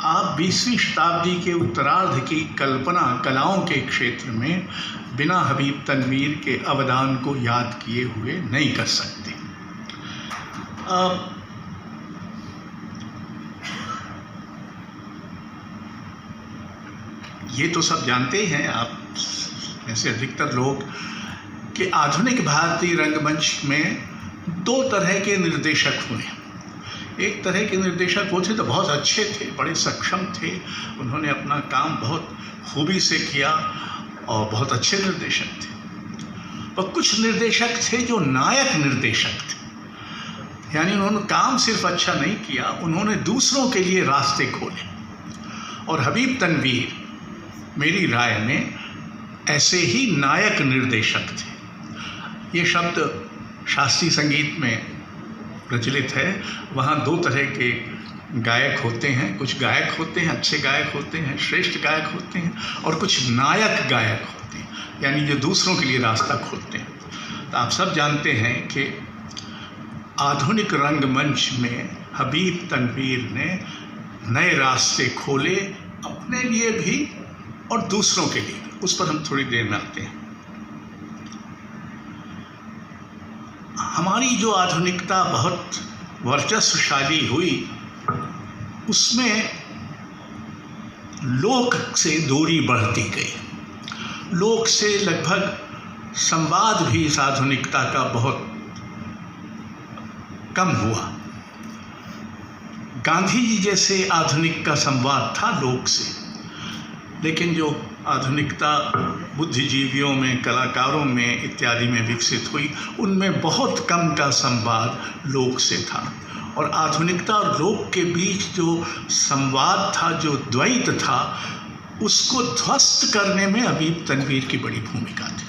आप 20वीं शताब्दी के उत्तरार्ध की कल्पना कलाओं के क्षेत्र में बिना हबीब तनवीर के अवदान को याद किए हुए नहीं कर सकते। ये तो सब जानते ही हैं आप ऐसे अधिकतर लोग कि आधुनिक भारतीय रंगमंच में दो तरह के निर्देशक हुए। एक तरह के निर्देशक वो थे तो बहुत अच्छे थे, बड़े सक्षम थे, उन्होंने अपना काम बहुत खूबी से किया और बहुत अच्छे निर्देशक थे। और कुछ निर्देशक थे जो नायक निर्देशक थे, यानी उन्होंने काम सिर्फ अच्छा नहीं किया, उन्होंने दूसरों के लिए रास्ते खोले। और हबीब तनवीर मेरी राय में ऐसे ही नायक निर्देशक थे। ये शब्द शास्त्रीय संगीत में प्रचलित है। वहाँ दो तरह के गायक होते हैं, कुछ गायक होते हैं, अच्छे गायक होते हैं, श्रेष्ठ गायक होते हैं, और कुछ नायक गायक होते हैं, यानी जो दूसरों के लिए रास्ता खोलते हैं। तो आप सब जानते हैं कि आधुनिक रंगमंच में हबीब तनवीर ने नए रास्ते खोले, अपने लिए भी और दूसरों के लिए। उस पर हम थोड़ी देर में आते हैं। हमारी जो आधुनिकता बहुत वर्चस्वशाली हुई, उसमें लोक से दूरी बढ़ती गई। लोक से लगभग संवाद भी इस आधुनिकता का बहुत कम हुआ। गांधी जी जैसे आधुनिक का संवाद था लोक से, लेकिन जो आधुनिकता बुद्धिजीवियों में, कलाकारों में इत्यादि में विकसित हुई, उनमें बहुत कम का संवाद लोक से था। और आधुनिकता और लोक के बीच जो संवाद था, जो द्वैत था, उसको ध्वस्त करने में हबीब तनवीर की बड़ी भूमिका थी।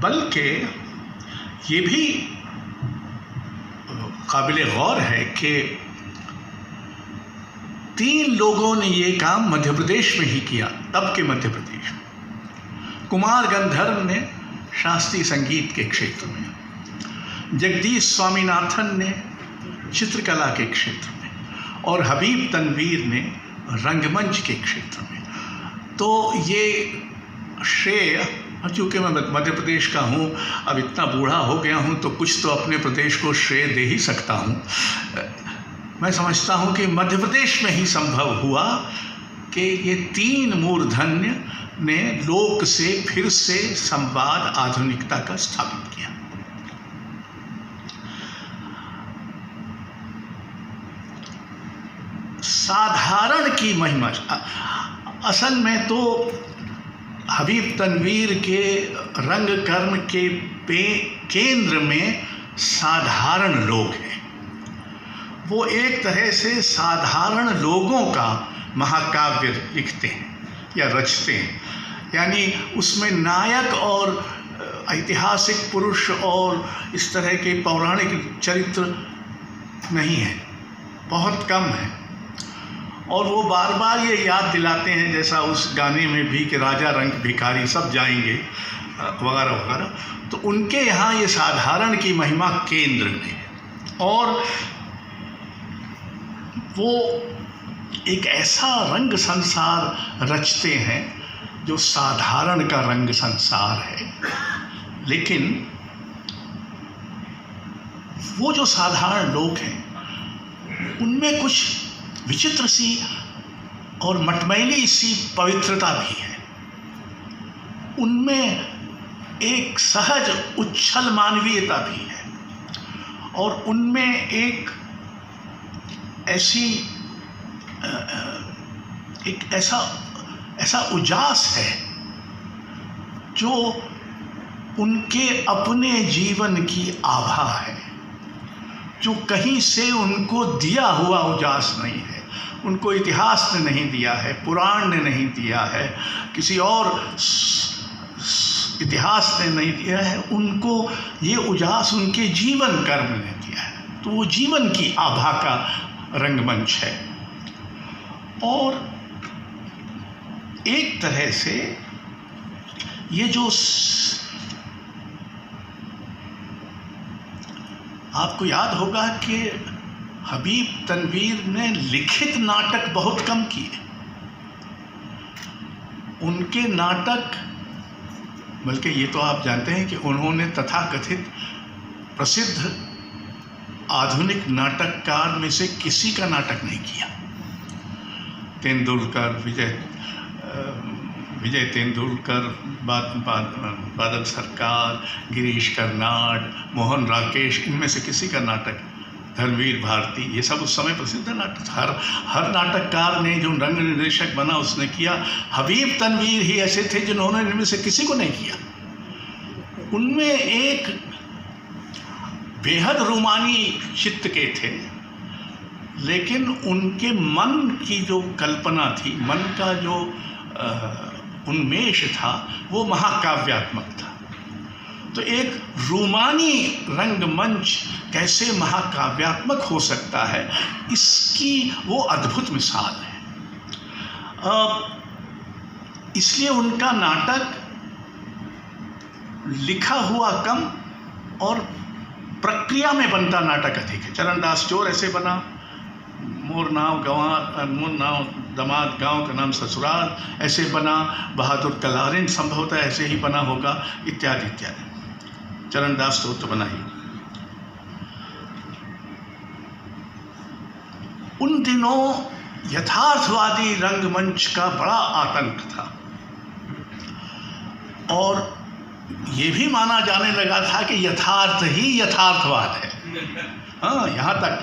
बल्कि ये भी काबिल गौर है कि 3 लोगों ने ये काम मध्य प्रदेश में ही किया, तब के मध्य प्रदेश में। कुमार गंधर्व ने शास्त्रीय संगीत के क्षेत्र में, जगदीश स्वामीनाथन ने चित्रकला के क्षेत्र में, और हबीब तनवीर ने रंगमंच के क्षेत्र में। तो ये श्रेय, चूँकि मैं मध्य प्रदेश का हूँ, अब इतना बूढ़ा हो गया हूँ तो कुछ तो अपने प्रदेश को श्रेय दे ही सकता हूँ। मैं समझता हूँ कि मध्य प्रदेश में ही संभव हुआ कि ये 3 मूर्धन्य ने लोक से फिर से संवाद आधुनिकता का स्थापित किया। साधारण की महिमा, असल में तो हबीब तनवीर के रंग कर्म के केंद्र में साधारण लोग हैं। वो एक तरह से साधारण लोगों का महाकाव्य लिखते हैं या रचते हैं, यानी उसमें नायक और ऐतिहासिक पुरुष और इस तरह के पौराणिक चरित्र नहीं है, बहुत कम है। और वो बार बार ये याद दिलाते हैं, जैसा उस गाने में भी, कि राजा रंग भिखारी सब जाएंगे वगैरह वगैरह। तो उनके यहाँ ये साधारण की महिमा केंद्र में है। और वो एक ऐसा रंग संसार रचते हैं जो साधारण का रंग संसार है, लेकिन वो जो साधारण लोग हैं उनमें कुछ विचित्र सी और मटमैली सी पवित्रता भी है। उनमें एक सहज उच्छल मानवीयता भी है, और उनमें एक ऐसा उजास है जो उनके अपने जीवन की आभा है, जो कहीं से उनको दिया हुआ उजास नहीं है। उनको इतिहास ने नहीं दिया है, पुराण ने नहीं दिया है, किसी और इतिहास ने नहीं दिया है। उनको ये उजास उनके जीवन कर्म ने दिया है। तो वो जीवन की आभा का रंगमंच है। और एक तरह से ये जो आपको याद होगा कि हबीब तनवीर ने लिखित नाटक बहुत कम किए। उनके नाटक, बल्कि ये तो आप जानते हैं कि उन्होंने तथाकथित प्रसिद्ध आधुनिक नाटककार में से किसी का नाटक नहीं किया। तेंदुलकर, विजय तेंदुलकर, बादल सरकार, गिरीश कर्नाड, मोहन राकेश, इनमें से किसी का नाटक, धर्मवीर भारती, ये सब उस समय प्रसिद्ध नाटक। हर नाटककार ने जो रंग निर्देशक बना उसने किया। हबीब तनवीर ही ऐसे थे जिन्होंने इनमें से किसी को नहीं किया। उनमें एक बेहद रूमानी चित्त के थे, लेकिन उनके मन की जो कल्पना थी, मन का जो उन्मेष था, वो महाकाव्यात्मक था। तो एक रूमानी रंगमंच कैसे महाकाव्यात्मक हो सकता है, इसकी वो अद्भुत मिसाल है। इसलिए उनका नाटक लिखा हुआ कम और प्रक्रिया में बनता नाटक अधिक है। चरणदास चोर ऐसे बना, मोर नाव दमाद गांव का नाम ससुराल ऐसे बना, बहादुर कलारिन संभवतः ऐसे ही बना होगा, इत्यादि इत्यादि। चरणदास चोर तो बना ही। उन दिनों यथार्थवादी रंगमंच का बड़ा आतंक था और ये भी माना जाने लगा था कि यथार्थ ही यथार्थवाद है। हाँ, यहाँ तक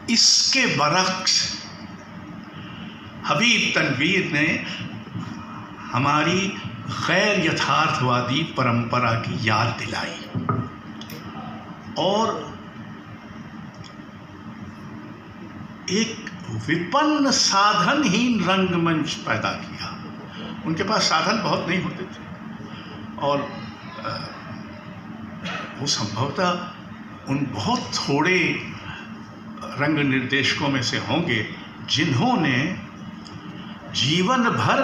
इसके बरक्स हबीब तनवीर ने हमारी गैर यथार्थवादी परंपरा की याद दिलाई और एक विपन्न साधनहीन रंगमंच पैदा किया। उनके पास साधन बहुत नहीं होते थे और वो संभवतः उन बहुत थोड़े रंग निर्देशकों में से होंगे जिन्होंने जीवन भर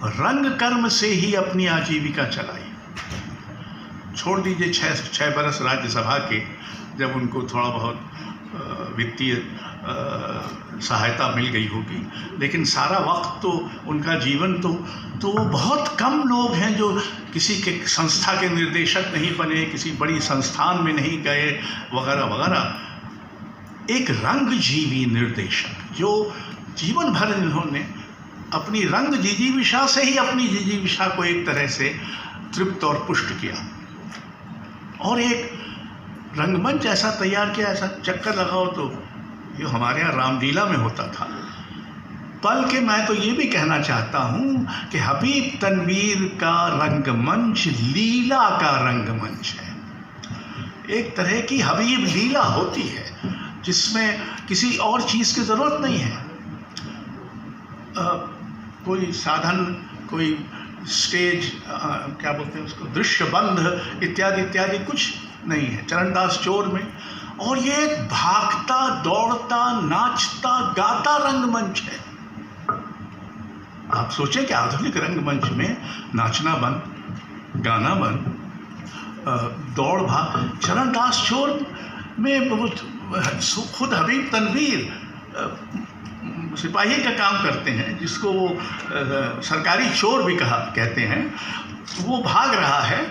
रंग कर्म से ही अपनी आजीविका चलाई। छोड़ दीजिए 6 बरस राज्यसभा के, जब उनको थोड़ा बहुत वित्तीय सहायता मिल गई होगी, लेकिन सारा वक्त तो उनका जीवन तो बहुत कम लोग हैं जो किसी के संस्था के निर्देशक नहीं बने, किसी बड़ी संस्थान में नहीं गए, वगैरह वगैरह। एक रंगजीवी निर्देशक जो जीवन भर इन्होंने अपनी रंग जिजीविषा से ही अपनी जिजीविषा को एक तरह से तृप्त और पुष्ट किया और एक रंगमंच ऐसा तैयार किया, ऐसा चक्कर लगाओ तो ये हमारे यहाँ रामलीला में होता था। बल्कि मैं तो ये भी कहना चाहता हूँ कि हबीब तनवीर का रंगमंच लीला का रंगमंच है। एक तरह की हबीब लीला होती है जिसमें किसी और चीज़ की ज़रूरत नहीं है। कोई साधन, कोई स्टेज, क्या बोलते हैं उसको, दृश्यबंध इत्यादि इत्यादि कुछ नहीं है चरणदास चोर में। और ये एक भागता दौड़ता नाचता गाता रंगमंच है। आप सोचें कि आधुनिक रंगमंच में नाचना बंद, गाना बंद, दौड़ भाग। चरणदास चोर में खुद हबीब तनवीर सिपाही का काम करते हैं, जिसको वो सरकारी चोर भी कहते हैं। वो भाग रहा है,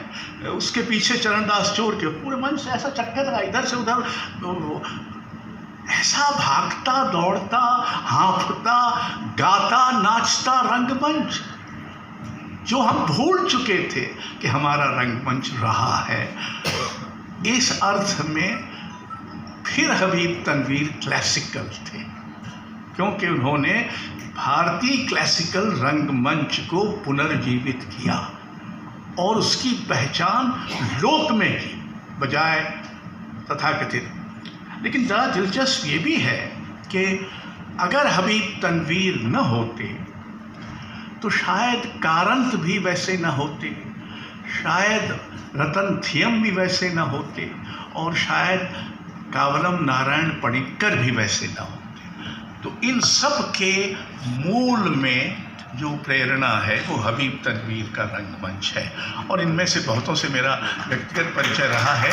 उसके पीछे चरणदास चोर के पूरे मंच से ऐसा चक्कर लगा, इधर से उधर, ऐसा भागता दौड़ता हाँफता गाता नाचता रंगमंच जो हम भूल चुके थे कि हमारा रंगमंच रहा है। इस अर्थ में फिर हबीब तनवीर क्लासिकल थे, क्योंकि उन्होंने भारतीय क्लासिकल रंगमंच को पुनर्जीवित किया और उसकी पहचान लोक में की बजाय तथाकथित। लेकिन ज़रा दिलचस्प ये भी है कि अगर हबीब तनवीर न होते तो शायद कारंत भी वैसे न होते, शायद रतन थियम भी वैसे न होते और शायद कावलम नारायण पणिक्कर भी वैसे न होते। तो इन सब के मूल में जो प्रेरणा है वो हबीब तनवीर का रंगमंच है, और इनमें से बहुतों से मेरा व्यक्तिगत परिचय रहा है।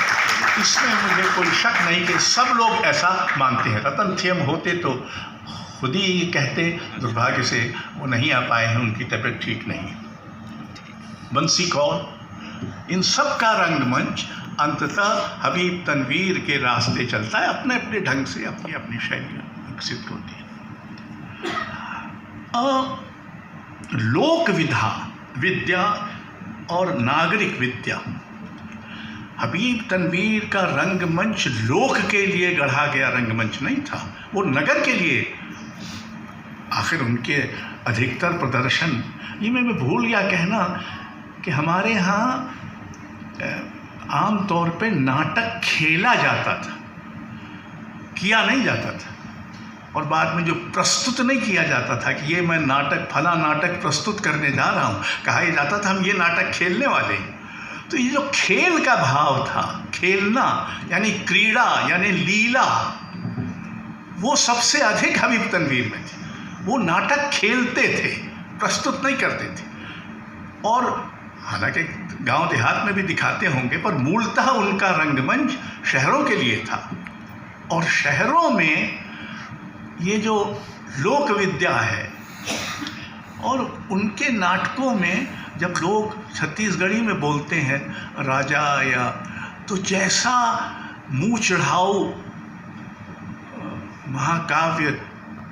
इसमें मुझे कोई शक नहीं कि सब लोग ऐसा मानते हैं। रतन थियम होते तो खुद ही कहते, दुर्भाग्य से वो नहीं आ पाए हैं, उनकी तबीयत ठीक नहीं। बंसी कौल, इन सब का रंगमंच अंततः हबीब तनवीर के रास्ते चलता है, अपने अपने ढंग से अपनी अपनी शैली विकसित होती है। लोक विद्या और नागरिक विद्या, हबीब तनवीर का रंगमंच लोक के लिए गढ़ा गया रंगमंच नहीं था, वो नगर के लिए। आखिर उनके अधिकतर प्रदर्शन, ये मैं भूल गया कहना कि हमारे यहाँ आम तौर पे नाटक खेला जाता था, किया नहीं जाता था, और बाद में जो प्रस्तुत नहीं किया जाता था कि ये मैं नाटक, फला नाटक प्रस्तुत करने जा रहा हूँ, कहा जाता था हम ये नाटक खेलने वाले हैं। तो ये जो खेल का भाव था, खेलना यानी क्रीड़ा यानी लीला, वो सबसे अधिक हबीब तनवीर में थी। वो नाटक खेलते थे, प्रस्तुत नहीं करते थे। और हालांकि गांव देहात में भी दिखाते होंगे, पर मूलतः उनका रंगमंच शहरों के लिए था। और शहरों में ये जो लोक विद्या है, और उनके नाटकों में जब लोग छत्तीसगढ़ी में बोलते हैं राजा या, तो जैसा मुँह चढ़ाऊ महाकाव्य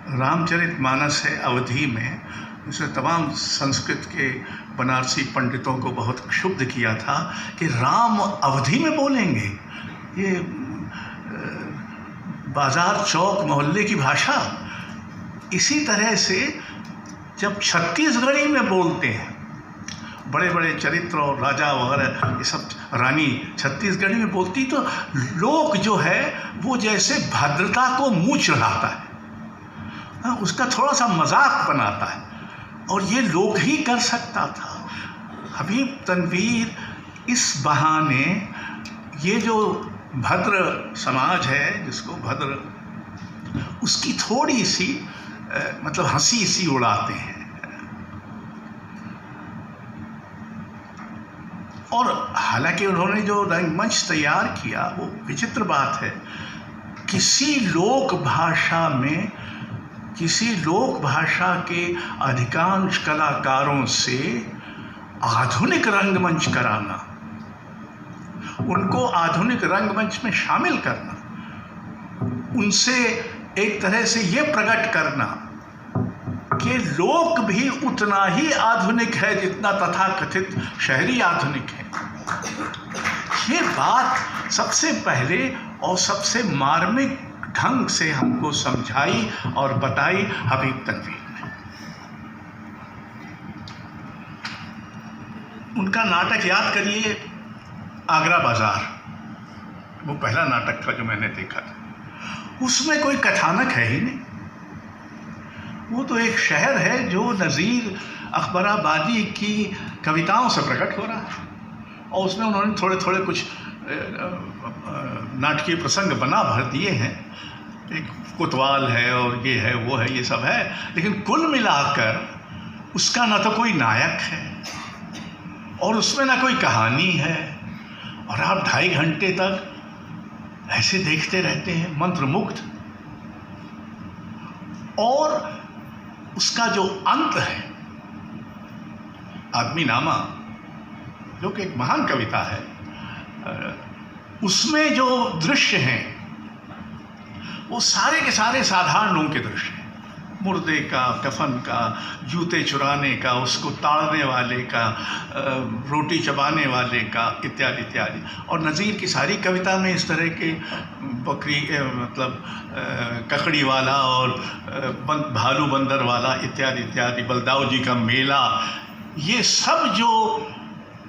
रामचरितमानस है अवधी में, उसने तमाम संस्कृत के बनारसी पंडितों को बहुत क्षुब्ध किया था कि राम अवधी में बोलेंगे, ये बाजार चौक मोहल्ले की भाषा। इसी तरह से जब छत्तीसगढ़ी में बोलते हैं, बड़े बड़े चरित्र और राजा वगैरह ये सब, रानी छत्तीसगढ़ी में बोलती, तो लोग जो है वो जैसे भद्रता को मुँह चढ़ाता है, उसका थोड़ा सा मजाक बनाता है, और ये लोग ही कर सकता था। हबीब तनवीर इस बहाने ये जो भद्र समाज है, जिसको भद्र, उसकी थोड़ी सी मतलब हंसी सी उड़ाते हैं। और हालांकि उन्होंने जो रंगमंच तैयार किया, वो विचित्र बात है, किसी लोक भाषा के अधिकांश कलाकारों से आधुनिक रंगमंच कराना, उनको आधुनिक रंगमंच में शामिल करना, उनसे एक तरह से ये प्रकट करना कि लोक भी उतना ही आधुनिक है जितना तथाकथित शहरी आधुनिक है। ये बात सबसे पहले और सबसे मार्मिक ढंग से हमको समझाई और बताई हबीब तनवीर ने। उनका नाटक याद करिए, आगरा बाजार, वो पहला नाटक था जो मैंने देखा था। उसमें कोई कथानक है ही नहीं, वो तो एक शहर है जो नज़ीर अकबराबादी की कविताओं से प्रकट हो रहा है, और उसमें उन्होंने थोड़े थोड़े कुछ नाटकीय प्रसंग बना भर दिए हैं। एक कोतवाल है और ये है वो है, ये सब है, लेकिन कुल मिलाकर उसका ना तो कोई नायक है और उसमें ना कोई कहानी है, और आप 2.5 घंटे तक ऐसे देखते रहते हैं मंत्रमुग्ध। और उसका जो अंत है, आदमी नामा, जो कि एक महान कविता है, उसमें जो दृश्य हैं वो सारे के सारे साधारण लोगों के दृश्य हैं, मुर्दे का, कफन का, जूते चुराने का, उसको ताड़ने वाले का, रोटी चबाने वाले का, इत्यादि इत्यादि। और नज़ीर की सारी कविता में इस तरह के बकरी मतलब ककड़ी वाला और भालू बंदर वाला इत्यादि इत्यादि, बलदाऊ जी का मेला, ये सब जो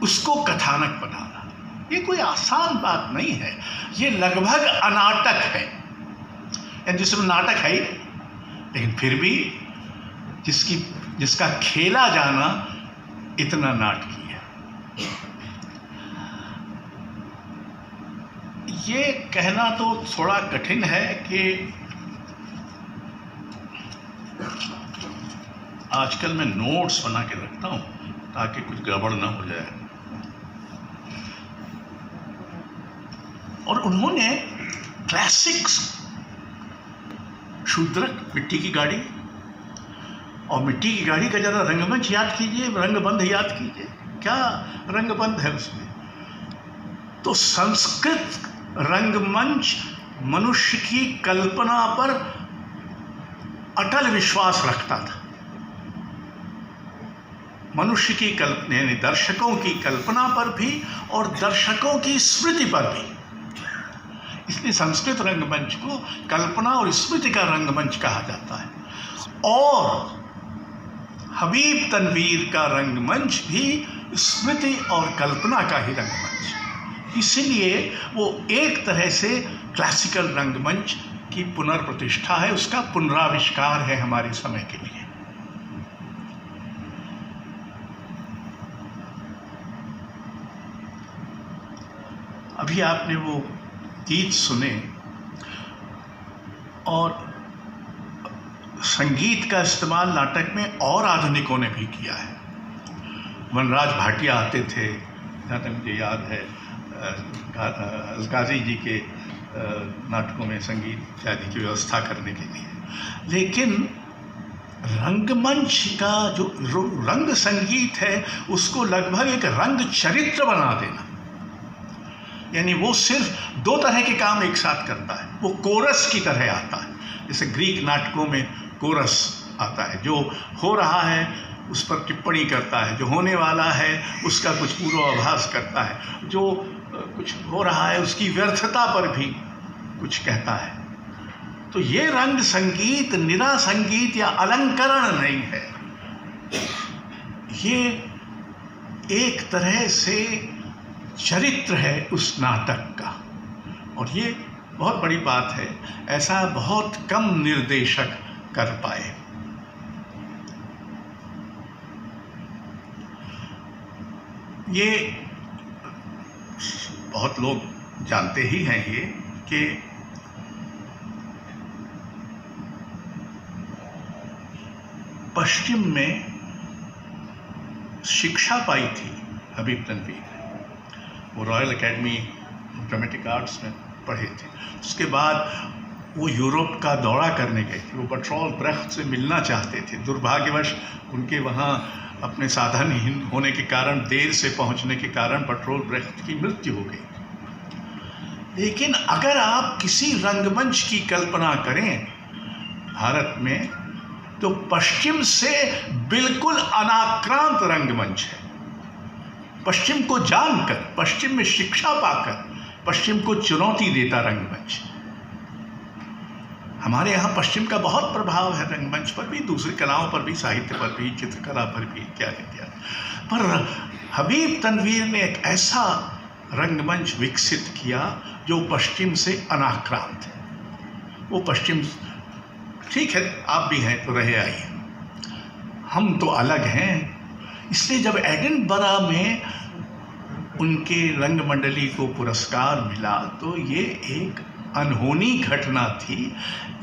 उसको कथानक बनाना, ये कोई आसान बात नहीं है। ये लगभग अनाटक है, जिसमें नाटक है ही, लेकिन फिर भी जिसका खेला जाना इतना नाटकीय है। ये कहना तो थोड़ा कठिन है कि आजकल मैं नोट्स बना के रखता हूँ ताकि कुछ गड़बड़ ना हो जाए। और उन्होंने क्लासिक्स शूद्रक, मिट्टी की गाड़ी, और मिट्टी की गाड़ी का जरा रंगमंच याद कीजिए, रंगबंध याद कीजिए, क्या रंगबंध है उसमें। तो संस्कृत रंगमंच मनुष्य की कल्पना पर अटल विश्वास रखता था। मनुष्य की कल्पना यानी दर्शकों की कल्पना पर भी और दर्शकों की स्मृति पर भी। इसलिए संस्कृत रंगमंच को कल्पना और स्मृति का रंगमंच कहा जाता है। और हबीब तनवीर का रंगमंच भी स्मृति और कल्पना का ही रंगमंच, इसलिए वो एक तरह से क्लासिकल रंगमंच की पुनर्प्रतिष्ठा है, उसका पुनराविष्कार है हमारे समय के लिए। अभी आपने वो गीत सुने और संगीत का इस्तेमाल नाटक में और आधुनिकों ने भी किया है। वनराज भाटिया आते थे, जहाँ तक मुझे याद है, गाजी जी के नाटकों में संगीत इत्यादि की व्यवस्था करने के लिए। लेकिन रंगमंच का जो रंग संगीत है उसको लगभग एक रंग चरित्र बना देना, यानी वो सिर्फ दो तरह के काम एक साथ करता है। वो कोरस की तरह आता है, जैसे ग्रीक नाटकों में कोरस आता है, जो हो रहा है उस पर टिप्पणी करता है, जो होने वाला है उसका कुछ पूर्वाभास करता है, जो कुछ हो रहा है उसकी व्यर्थता पर भी कुछ कहता है। तो ये रंग संगीत निरा संगीत या अलंकरण नहीं है, ये एक तरह से चरित्र है उस नाटक का। और ये बहुत बड़ी बात है, ऐसा बहुत कम निर्देशक कर पाए। ये बहुत लोग जानते ही हैं ये कि पश्चिम में शिक्षा पाई थी हबीब तनवीर, वो रॉयल एकेडमी ड्रामेटिक आर्ट्स में पढ़े थे। उसके बाद वो यूरोप का दौरा करने गए थे, वो बर्टोल्ट ब्रेख्ट से मिलना चाहते थे। दुर्भाग्यवश उनके वहाँ अपने साधनहीन होने के कारण, देर से पहुँचने के कारण बर्टोल्ट ब्रेख्ट की मृत्यु हो गई। लेकिन अगर आप किसी रंगमंच की कल्पना करें भारत में, तो पश्चिम से बिल्कुल अनाक्रांत रंगमंच है। पश्चिम को जानकर, पश्चिम में शिक्षा पाकर, पश्चिम को चुनौती देता रंगमंच। हमारे यहाँ पश्चिम का बहुत प्रभाव है रंगमंच पर भी, दूसरी कलाओं पर भी, साहित्य पर भी, चित्रकला पर भी, इत्यादि इत्यादि। पर हबीब तनवीर ने एक ऐसा रंगमंच विकसित किया जो पश्चिम से अनाक्रांत है। वो पश्चिम, ठीक है आप भी हैं तो रहे आइए, हम तो अलग हैं। इसलिए जब एडिनबरा में उनके रंगमंडली को पुरस्कार मिला तो ये एक अनहोनी घटना थी,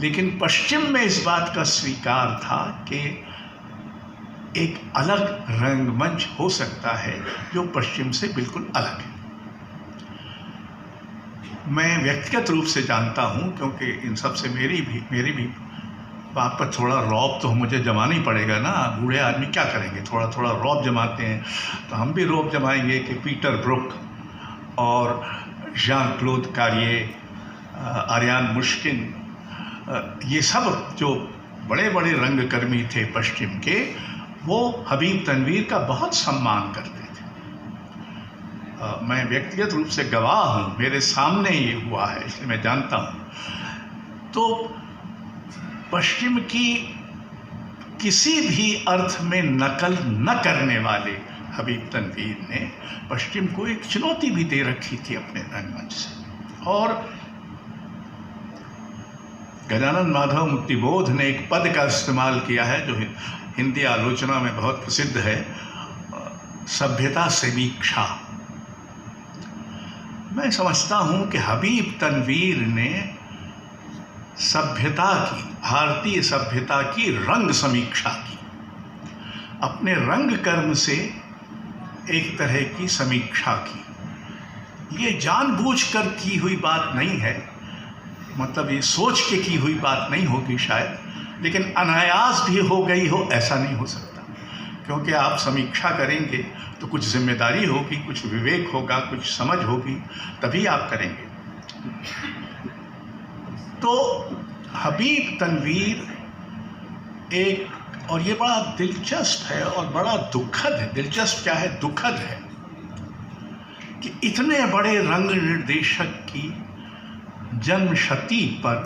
लेकिन पश्चिम में इस बात का स्वीकार था कि एक अलग रंगमंच हो सकता है जो पश्चिम से बिल्कुल अलग है। मैं व्यक्तिगत रूप से जानता हूँ, क्योंकि इन सब से मेरी भी बात पर थोड़ा रौब तो मुझे जमाना ही पड़ेगा ना, बूढ़े आदमी क्या करेंगे, थोड़ा थोड़ा रौब जमाते हैं। तो हम भी रौब जमाएंगे कि पीटर ब्रुक और जान क्लोद कारिये, आर्यान मुश्किन, ये सब जो बड़े बड़े रंगकर्मी थे पश्चिम के, वो हबीब तनवीर का बहुत सम्मान करते थे। मैं व्यक्तिगत रूप से गवाह हूँ, मेरे सामने ये हुआ है, इसलिए मैं जानता हूँ। तो पश्चिम की किसी भी अर्थ में नकल न करने वाले हबीब तनवीर ने पश्चिम को एक चुनौती भी दे रखी थी अपने रंगमंच से। और गजानन माधव मुक्तिबोध ने एक पद का इस्तेमाल किया है जो हिंदी आलोचना में बहुत प्रसिद्ध है, सभ्यता समीक्षा। मैं समझता हूँ कि हबीब तनवीर ने सभ्यता की, भारतीय सभ्यता की रंग समीक्षा की। अपने रंग कर्म से एक तरह की समीक्षा की। ये जानबूझकर की हुई बात नहीं है, मतलब ये सोच के की हुई बात नहीं होगी शायद, लेकिन अनायास भी हो गई हो ऐसा नहीं हो सकता, क्योंकि आप समीक्षा करेंगे तो कुछ जिम्मेदारी होगी, कुछ विवेक होगा, कुछ समझ होगी, तभी आप करेंगे। तो हबीब तनवीर एक, और ये बड़ा दिलचस्प है और बड़ा दुखद है, दिलचस्प क्या है, दुखद है कि इतने बड़े रंग निर्देशक की जन्मशती पर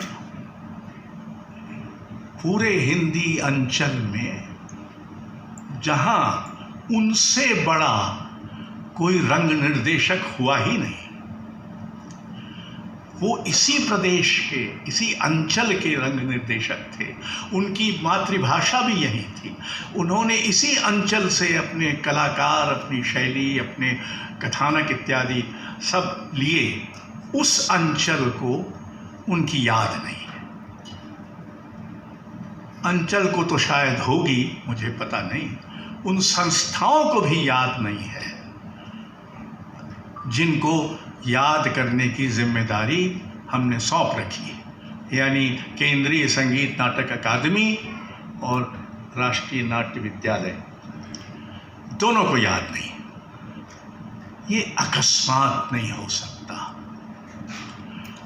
पूरे हिंदी अंचल में जहां उनसे बड़ा कोई रंग निर्देशक हुआ ही नहीं, वो इसी प्रदेश के, इसी अंचल के रंग निर्देशक थे। उनकी मातृभाषा भी यही थी। उन्होंने इसी अंचल से अपने कलाकार, अपनी शैली, अपने कथानक इत्यादि सब लिए। उस अंचल को उनकी याद नहीं है। अंचल को तो शायद होगी, मुझे पता नहीं। उन संस्थाओं को भी याद नहीं है जिनको याद करने की जिम्मेदारी हमने सौंप रखी है, यानी केंद्रीय संगीत नाटक अकादमी और राष्ट्रीय नाट्य विद्यालय, दोनों को याद नहीं। ये अकस्मात नहीं हो सकता।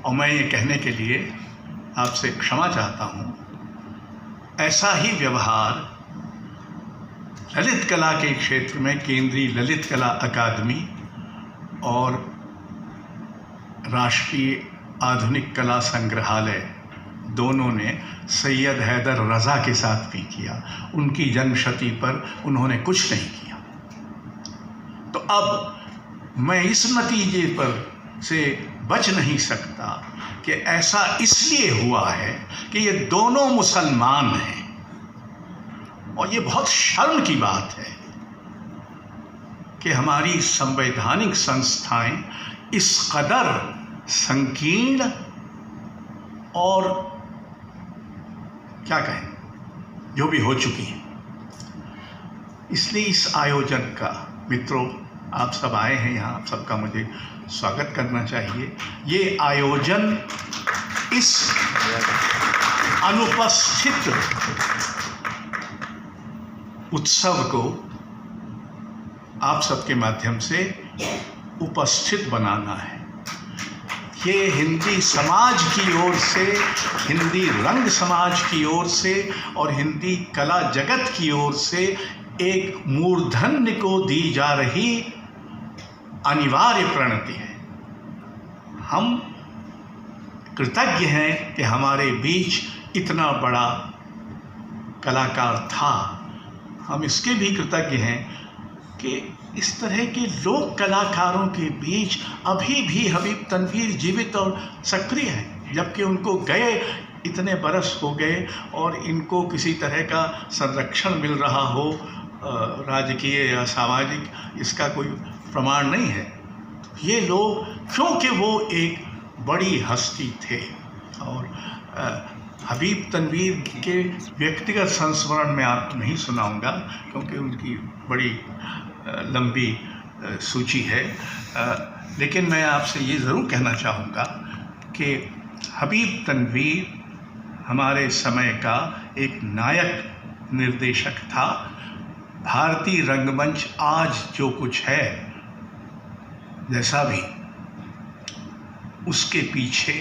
और मैं ये कहने के लिए आपसे क्षमा चाहता हूँ। ऐसा ही व्यवहार ललित कला के क्षेत्र में केंद्रीय ललित कला अकादमी और राष्ट्रीय आधुनिक कला संग्रहालय दोनों ने सैयद हैदर रज़ा के साथ भी किया। उनकी जन्मशती पर उन्होंने कुछ नहीं किया। तो अब मैं इस नतीजे पर से बच नहीं सकता कि ऐसा इसलिए हुआ है कि ये दोनों मुसलमान हैं, और ये बहुत शर्म की बात है कि हमारी संवैधानिक संस्थाएं इस कदर संकीर्ण और क्या कहें, जो भी हो चुकी हैं। इसलिए इस आयोजन का, मित्रों आप सब आए हैं यहाँ, आप सबका मुझे स्वागत करना चाहिए। ये आयोजन इस अनुपस्थित उत्सव को आप सबके माध्यम से उपस्थित बनाना है। ये हिंदी समाज की ओर से, हिंदी रंग समाज की ओर से और हिंदी कला जगत की ओर से एक मूर्धन्य को दी जा रही अनिवार्य प्रणति है। हम कृतज्ञ हैं कि हमारे बीच इतना बड़ा कलाकार था। हम इसके भी कृतज्ञ हैं कि इस तरह के लोक कलाकारों के बीच अभी भी हबीब तनवीर जीवित और सक्रिय हैं, जबकि उनको गए इतने बरस हो गए और इनको किसी तरह का संरक्षण मिल रहा हो राजकीय या सामाजिक, इसका कोई प्रमाण नहीं है। ये लोग, क्योंकि वो एक बड़ी हस्ती थे, और हबीब तनवीर के व्यक्तिगत संस्मरण में आपको नहीं सुनाऊंगा क्योंकि उनकी बड़ी लंबी सूची है, लेकिन मैं आपसे ये ज़रूर कहना चाहूँगा कि हबीब तनवीर हमारे समय का एक नायक निर्देशक था। भारतीय रंगमंच आज जो कुछ है, जैसा भी, उसके पीछे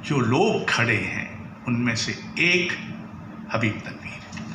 जो लोग खड़े हैं उनमें से एक हबीब तनवीर।